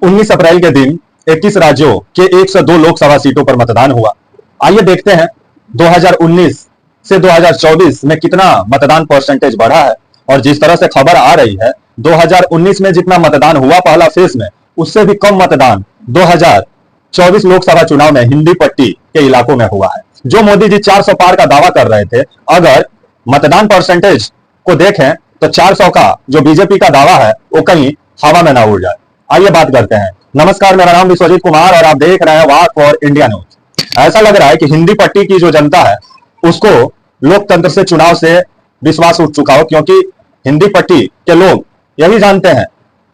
19 अप्रैल के दिन 21 राज्यों के 102 लोकसभा सीटों पर मतदान हुआ। आइए देखते हैं 2019 से 2024 में कितना मतदान परसेंटेज बढ़ा है। और जिस तरह से खबर आ रही है 2019 में जितना मतदान हुआ पहला फेज में, उससे भी कम मतदान 2024 लोकसभा चुनाव में हिंदी पट्टी के इलाकों में हुआ है। जो मोदी जी 400 पार का दावा कर रहे थे, अगर मतदान परसेंटेज को देखें तो 400 का जो बीजेपी का दावा है वो कहीं हवा में ना उड़ जाए। आइए बात करते हैं। नमस्कार, मेरा नाम विश्वजीत कुमार और आप देख रहे हैं वाक फॉर इंडिया न्यूज। ऐसा लग रहा है कि हिंदी पट्टी की जो जनता है उसको लोकतंत्र से, चुनाव से विश्वास उठ चुका हो, क्योंकि हिंदी पट्टी के लोग यही जानते हैं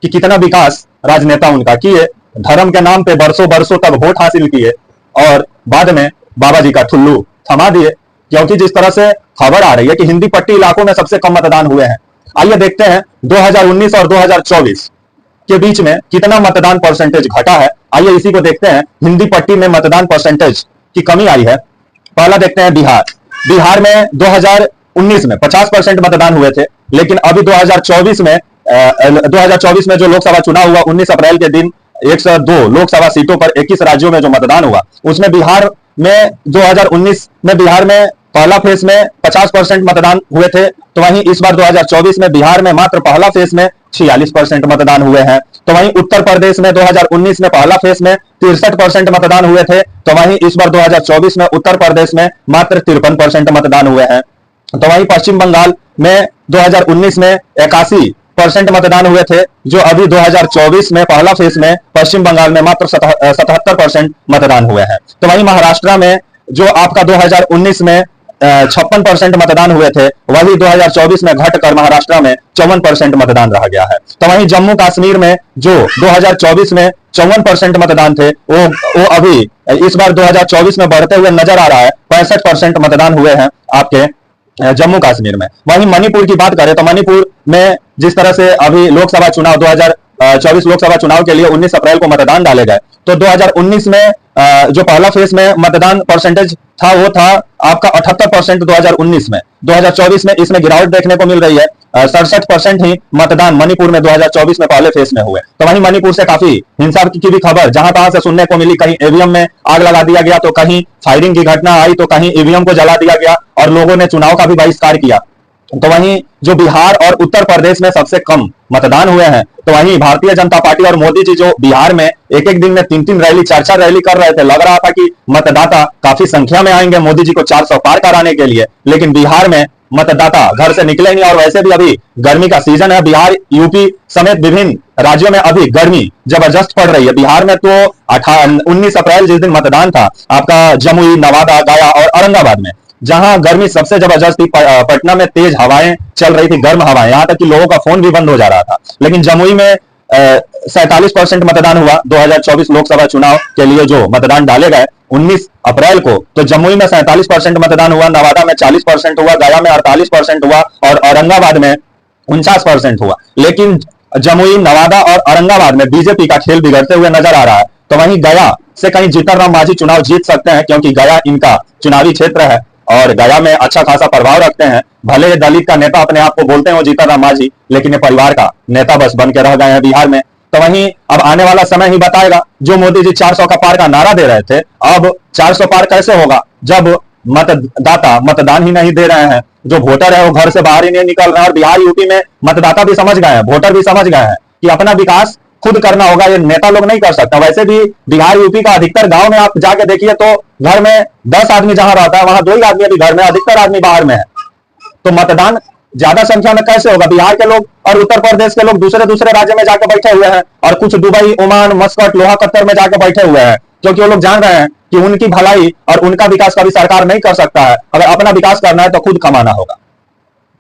कि कितना विकास राजनेता उनका किए, धर्म के नाम पे बरसों बरसों तक वोट हासिल किए और बाद में बाबा जी का ठुल्लू थमा दिए। क्योंकि जिस तरह से खबर आ रही है कि हिंदी पट्टी इलाकों में सबसे कम मतदान हुए हैं। आइए देखते हैं 2019 और 2024 के बीच में कितना मतदान परसेंटेज घटा है। आइए इसी को देखते हैं। हिंदी पट्टी में मतदान परसेंटेज की कमी आई है। पहला देखते हैं बिहार। बिहार में 2019 में 50% मतदान हुए थे, लेकिन अभी 2024 में जो लोकसभा चुनाव हुआ 19 अप्रैल के दिन 102 लोकसभा सीटों पर 21 राज्यों में जो मतदान हुआ, उसमें बिहार में 2019 में बिहार में पहला फेज में 50% मतदान हुए थे, तो वहीं इस बार 2024 में बिहार में मात्र पहला फेज में 46% मतदान हुए हैं। तो वहीं उत्तर प्रदेश में 2019 में पहला फेज में 63% मतदान हुए थे, तो वहीं इस बार 2024 में उत्तर प्रदेश में मात्र 53% मतदान हुए हैं। तो वहीं पश्चिम बंगाल में 2019 में 81% मतदान हुए थे, जो अभी 2024 में पहला फेज में पश्चिम बंगाल में मात्र 77% मतदान हुए हैं। तो वहीं महाराष्ट्र में जो आपका 2019 में 56% मतदान हुए थे, वही 2024 में घटकर महाराष्ट्र में 54% मतदान रह गया है। तो वहीं जम्मू कश्मीर में जो 2024 में 54% मतदान थे, वो अभी इस बार 2024 में बढ़ते हुए नजर आ रहा है। 65% मतदान हुए हैं आपके जम्मू कश्मीर में। वहीं मणिपुर की बात करें तो मणिपुर में जिस तरह से अभी लोकसभा चुनाव 2024 लोकसभा चुनाव के लिए 19 अप्रैल को मतदान डाले गए, तो 2019 में जो पहला फेज में मतदान परसेंटेज था वो था आपका 78% 2019 में। 2024 में इसमें गिरावट देखने को मिल रही है। 67% ही मतदान मणिपुर में 2024 में पहले फेज में हुए। तो वहीं मणिपुर से काफी हिंसा की भी खबर जहां तहां से सुनने को मिली। कहीं ईवीएम में आग लगा दिया गया, तो कहीं फायरिंग की घटना आई, तो कहीं ईवीएम को जला दिया गया और लोगों ने चुनाव का भी बहिष्कार किया। तो वहीं जो बिहार और उत्तर प्रदेश में सबसे कम मतदान हुए हैं, तो वहीं भारतीय जनता पार्टी और मोदी जी जो बिहार में एक एक दिन में 3-3 रैली 4-4 रैली कर रहे थे, लग रहा था कि मतदाता काफी संख्या में आएंगे मोदी जी को 400 पार कराने के लिए, लेकिन बिहार में मतदाता घर से निकले नहीं। और वैसे भी अभी गर्मी का सीजन है। बिहार, यूपी समेत विभिन्न राज्यों में अभी गर्मी जबरदस्त पड़ रही है। बिहार में तो 19 अप्रैल जिस दिन मतदान था आपका जमुई, नवादा, गया और औरंगाबाद में, जहां गर्मी सबसे जबरदस्त थी। पटना में तेज हवाएं चल रही थी, गर्म हवाएं, यहां तक कि लोगों का फोन भी बंद हो जा रहा था। लेकिन जमुई में 47% मतदान हुआ 2024 लोकसभा चुनाव के लिए जो मतदान डाले गए 19 अप्रैल को, तो जमुई में 47% मतदान हुआ, नवादा में 40% हुआ, गया में 48% हुआ और औरंगाबाद में 49% हुआ। लेकिन जमुई, नवादा और औरंगाबाद में बीजेपी का खेल बिगड़ते हुए नजर आ रहा है। तो वहीं गया से कहीं जीतन राम मांझी चुनाव जीत सकते हैं, क्योंकि गया इनका चुनावी क्षेत्र है और गया में अच्छा खासा प्रभाव रखते हैं। भले दलित का नेता अपने आप को बोलते हैं जीतन राम मांझी, लेकिन ये परिवार का नेता बस बन के रह गए हैं बिहार में। तो वहीं अब आने वाला समय ही बताएगा। जो मोदी जी 400 का पार का नारा दे रहे थे, अब 400 पार कैसे होगा जब मतदाता मतदान ही नहीं दे रहे हैं। जो वोटर है वो घर से बाहर ही नहीं निकल रहे हैं। और बिहार, यूपी में मतदाता भी समझ गए हैं, वोटर भी समझ गए हैं कि अपना विकास खुद करना होगा, ये नेता लोग नहीं कर सकता। वैसे भी बिहार, यूपी का अधिकतर गांव में आप जाके देखिए तो घर में 10 आदमी जहां रहता है वहां 2 ही आदमी अभी घर में, अधिकतर आदमी बाहर में है। तो मतदान ज्यादा संख्या में कैसे होगा? बिहार के लोग और उत्तर प्रदेश के लोग दूसरे दूसरे राज्य में जाके बैठे हुए हैं और कुछ दुबई, ओमान, मस्कट, लोहा कत्तर में जाके बैठे हुए हैं, क्योंकि वो लोग जान रहे हैं कि उनकी भलाई और उनका विकास कभी सरकार नहीं कर सकता है। अगर अपना विकास करना है तो खुद कमाना होगा।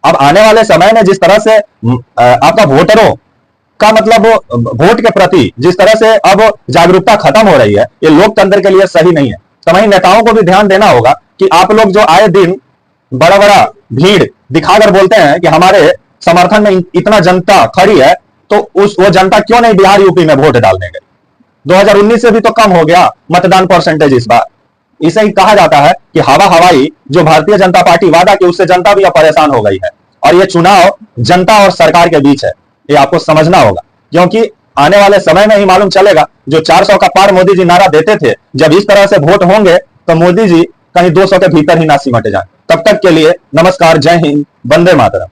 अब आने वाले समय में जिस तरह से आपका वोटरों का मतलब वोट के प्रति जिस तरह से अब जागरूकता खत्म हो रही है, ये लोकतंत्र के लिए सही नहीं है। तो वहीं नेताओं को भी ध्यान देना होगा कि आप लोग जो आए दिन बड़ा बड़ा भीड़ दिखाकर बोलते हैं कि हमारे समर्थन में इतना जनता खड़ी है, तो वो जनता क्यों नहीं बिहार, यूपी में वोट डालने गई? 2019 से भी तो कम हो गया मतदान परसेंटेज इस बार। इसे ही कहा जाता है कि हवा हवाई जो भारतीय जनता पार्टी वादा की, उससे जनता भी अब परेशान हो गई है। और ये चुनाव जनता और सरकार के बीच है, ये आपको समझना होगा। क्योंकि आने वाले समय में ही मालूम चलेगा। जो 400 का पार मोदी जी नारा देते थे, जब इस तरह से वोट होंगे तो मोदी जी कहीं 200 के भीतर ही ना सिमट जाए। तब तक के लिए नमस्कार, जय हिंद, वंदे मातरम।